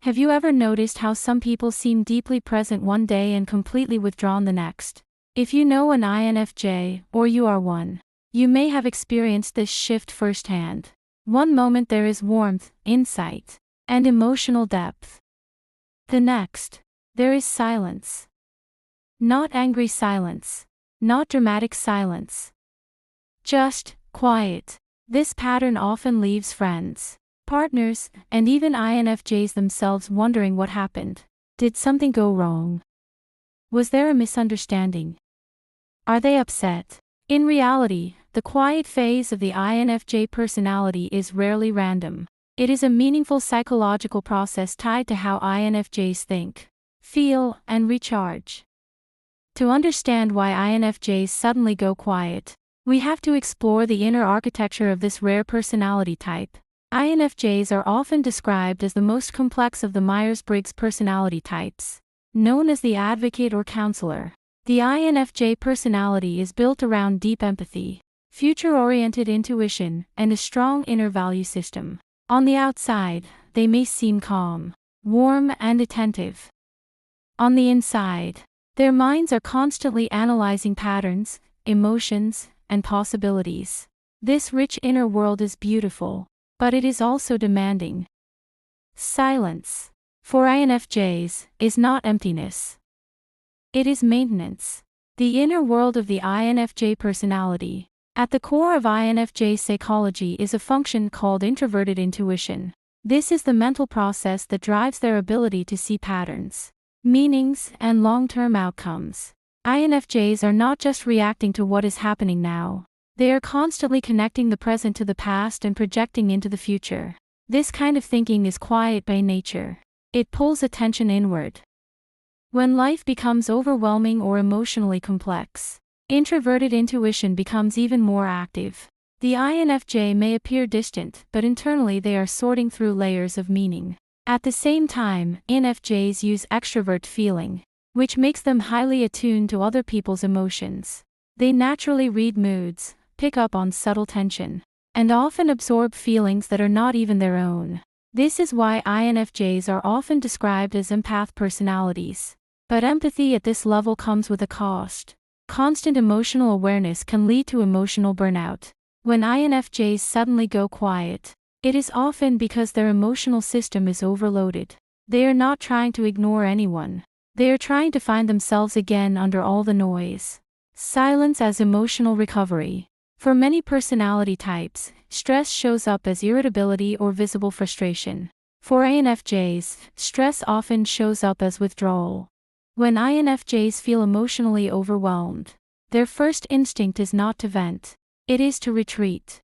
Have you ever noticed how some people seem deeply present one day and completely withdrawn the next? If you know an INFJ, or you are one, you may have experienced this shift firsthand. One moment there is warmth, insight, and emotional depth. The next, there is silence. Not angry silence. Not dramatic silence. Just quiet. This pattern often leaves friends, partners, and even INFJs themselves wondering what happened. Did something go wrong? Was there a misunderstanding? Are they upset? In reality, the quiet phase of the INFJ personality is rarely random. It is a meaningful psychological process tied to how INFJs think, feel, and recharge. To understand why INFJs suddenly go quiet, we have to explore the inner architecture of this rare personality type. INFJs are often described as the most complex of the Myers-Briggs personality types, known as the advocate or counselor. The INFJ personality is built around deep empathy, future-oriented intuition, and a strong inner value system. On the outside, they may seem calm, warm, and attentive. On the inside, their minds are constantly analyzing patterns, emotions, and possibilities. This rich inner world is beautiful, but it is also demanding. Silence, for INFJs, is not emptiness. It is maintenance. The inner world of the INFJ personality. At the core of INFJ psychology is a function called introverted intuition. This is the mental process that drives their ability to see patterns, meanings, and long-term outcomes. INFJs are not just reacting to what is happening now. They are constantly connecting the present to the past and projecting into the future. This kind of thinking is quiet by nature. It pulls attention inward. When life becomes overwhelming or emotionally complex, introverted intuition becomes even more active. The INFJ may appear distant, but internally they are sorting through layers of meaning. At the same time, INFJs use extrovert feeling, which makes them highly attuned to other people's emotions. They naturally read moods, pick up on subtle tension, and often absorb feelings that are not even their own. This is why INFJs are often described as empath personalities. But empathy at this level comes with a cost. Constant emotional awareness can lead to emotional burnout. When INFJs suddenly go quiet, it is often because their emotional system is overloaded. They are not trying to ignore anyone. They are trying to find themselves again under all the noise. Silence as emotional recovery. For many personality types, stress shows up as irritability or visible frustration. For INFJs, stress often shows up as withdrawal. When INFJs feel emotionally overwhelmed, their first instinct is not to vent. It is to retreat.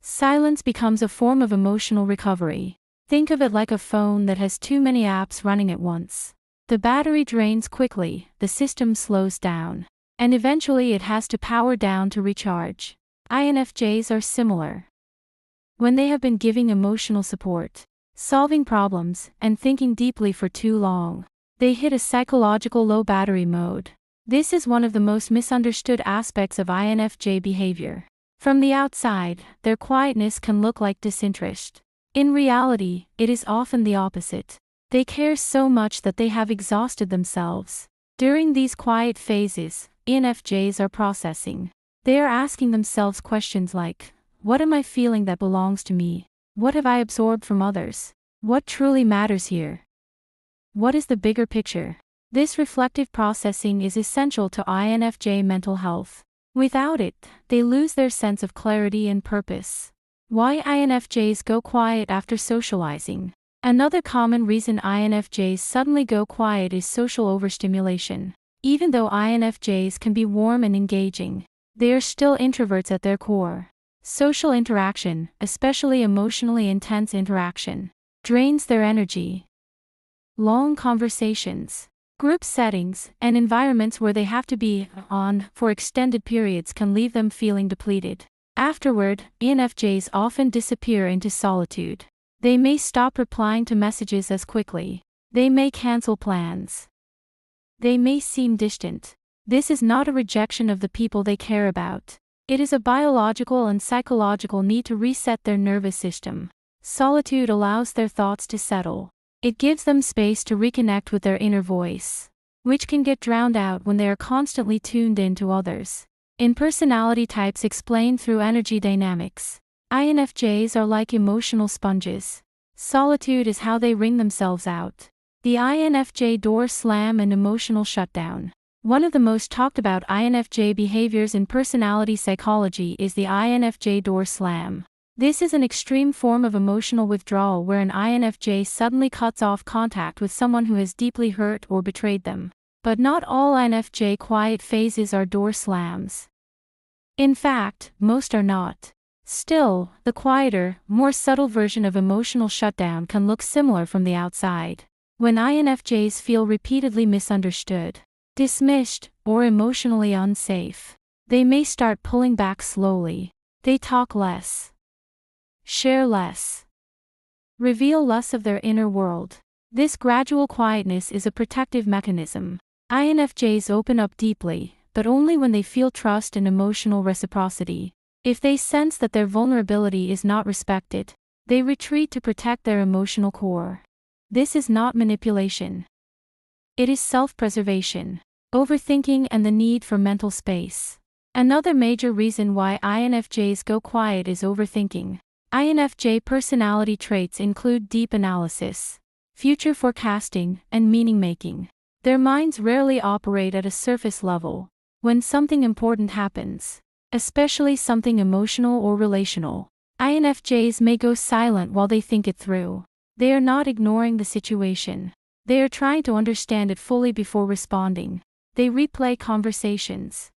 Silence becomes a form of emotional recovery. Think of it like a phone that has too many apps running at once. The battery drains quickly, the system slows down, and eventually it has to power down to recharge. INFJs are similar. When they have been giving emotional support, solving problems, and thinking deeply for too long, they hit a psychological low battery mode. This is one of the most misunderstood aspects of INFJ behavior. From the outside, their quietness can look like disinterest. In reality, it is often the opposite. They care so much that they have exhausted themselves. During these quiet phases, INFJs are processing. They are asking themselves questions like, what am I feeling that belongs to me? What have I absorbed from others? What truly matters here? What is the bigger picture? This reflective processing is essential to INFJ mental health. Without it, they lose their sense of clarity and purpose. Why INFJs go quiet after socializing? Another common reason INFJs suddenly go quiet is social overstimulation. Even though INFJs can be warm and engaging, they are still introverts at their core. Social interaction, especially emotionally intense interaction, drains their energy. Long conversations, group settings, and environments where they have to be on for extended periods can leave them feeling depleted. Afterward, INFJs often disappear into solitude. They may stop replying to messages as quickly. They may cancel plans. They may seem distant. This is not a rejection of the people they care about. It is a biological and psychological need to reset their nervous system. Solitude allows their thoughts to settle. It gives them space to reconnect with their inner voice, which can get drowned out when they are constantly tuned in to others. In personality types explained through energy dynamics, INFJs are like emotional sponges. Solitude is how they wring themselves out. The INFJ door slam and emotional shutdown. One of the most talked about INFJ behaviors in personality psychology is the INFJ door slam. This is an extreme form of emotional withdrawal where an INFJ suddenly cuts off contact with someone who has deeply hurt or betrayed them. But not all INFJ quiet phases are door slams. In fact, most are not. Still, the quieter, more subtle version of emotional shutdown can look similar from the outside. When INFJs feel repeatedly misunderstood, dismissed, or emotionally unsafe, they may start pulling back slowly. They talk less, share less, reveal less of their inner world. This gradual quietness is a protective mechanism. INFJs open up deeply, but only when they feel trust and emotional reciprocity. If they sense that their vulnerability is not respected, they retreat to protect their emotional core. This is not manipulation. It is self-preservation, overthinking, and the need for mental space. Another major reason why INFJs go quiet is overthinking. INFJ personality traits include deep analysis, future forecasting, and meaning-making. Their minds rarely operate at a surface level. When something important happens, especially something emotional or relational, INFJs may go silent while they think it through. They are not ignoring the situation. They are trying to understand it fully before responding. They replay conversations.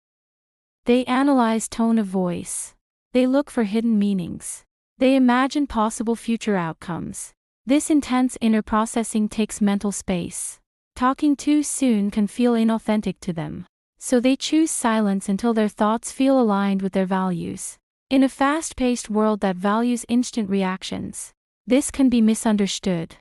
They analyze tone of voice. They look for hidden meanings. They imagine possible future outcomes. This intense inner processing takes mental space. Talking too soon can feel inauthentic to them. So they choose silence until their thoughts feel aligned with their values. In a fast-paced world that values instant reactions, this can be misunderstood.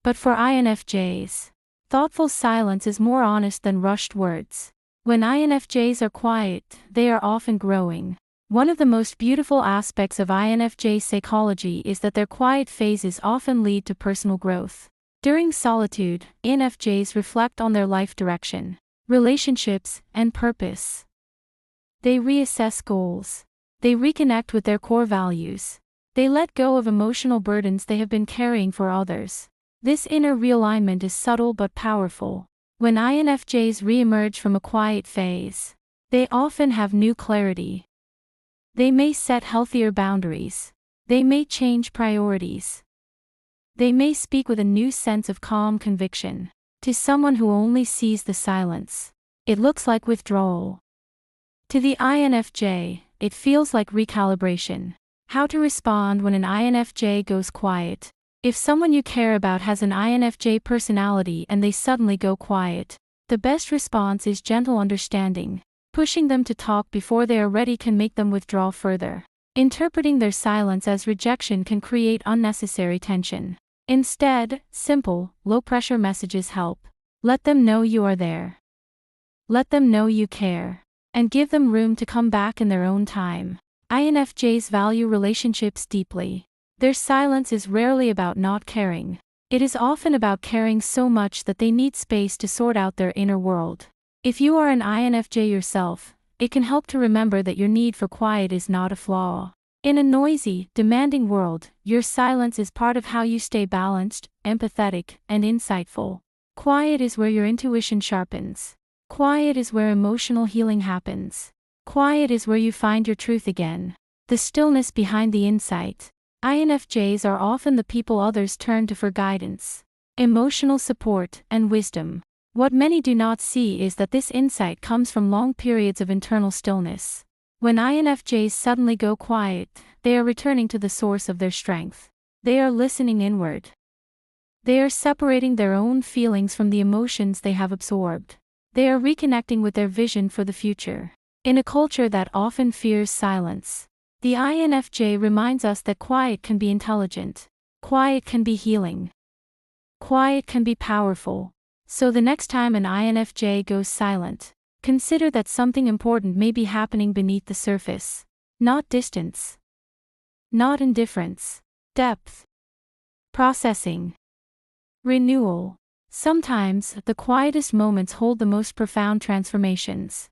But for INFJs, thoughtful silence is more honest than rushed words. When INFJs are quiet, they are often growing. One of the most beautiful aspects of INFJ psychology is that their quiet phases often lead to personal growth. During solitude, INFJs reflect on their life direction, relationships, and purpose. They reassess goals. They reconnect with their core values. They let go of emotional burdens they have been carrying for others. This inner realignment is subtle but powerful. When INFJs re-emerge from a quiet phase, they often have new clarity. They may set healthier boundaries. They may change priorities. They may speak with a new sense of calm conviction. To someone who only sees the silence, it looks like withdrawal. To the INFJ, it feels like recalibration. How to respond when an INFJ goes quiet. If someone you care about has an INFJ personality and they suddenly go quiet, the best response is gentle understanding. Pushing them to talk before they are ready can make them withdraw further. Interpreting their silence as rejection can create unnecessary tension. Instead, simple, low-pressure messages help. Let them know you are there. Let them know you care. And give them room to come back in their own time. INFJs value relationships deeply. Their silence is rarely about not caring. It is often about caring so much that they need space to sort out their inner world. If you are an INFJ yourself, it can help to remember that your need for quiet is not a flaw. In a noisy, demanding world, your silence is part of how you stay balanced, empathetic, and insightful. Quiet is where your intuition sharpens. Quiet is where emotional healing happens. Quiet is where you find your truth again. The stillness behind the insight. INFJs are often the people others turn to for guidance, emotional support, and wisdom. What many do not see is that this insight comes from long periods of internal stillness. When INFJs suddenly go quiet, they are returning to the source of their strength. They are listening inward. They are separating their own feelings from the emotions they have absorbed. They are reconnecting with their vision for the future. In a culture that often fears silence, the INFJ reminds us that quiet can be intelligent. Quiet can be healing. Quiet can be powerful. So the next time an INFJ goes silent, consider that something important may be happening beneath the surface. Not distance. Not indifference. Depth. Processing. Renewal. Sometimes, the quietest moments hold the most profound transformations.